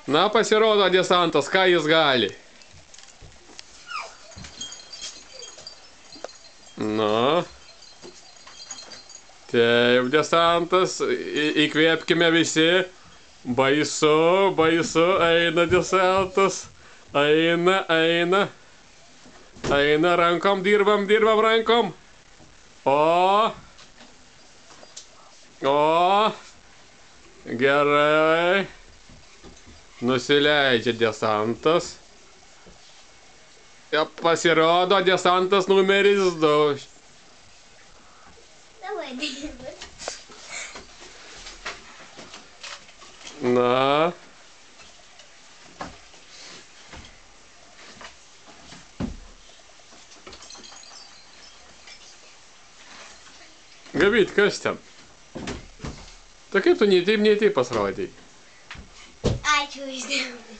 Na, pasirodo desantas, ką jis gali. Na. Taip, desantas, įkvėpkime visi. Baisu, baisu, eina desantas. Eina, eina. Eina, rankom dirbam rankom. O. Gerai. Nusileidžia desantas. Pasirodo desantas numeris 2. Давай, давай. Na. Gabit, kas ten? Tai kaip tu nei taip pasirodei? Ačiū už dėmesį.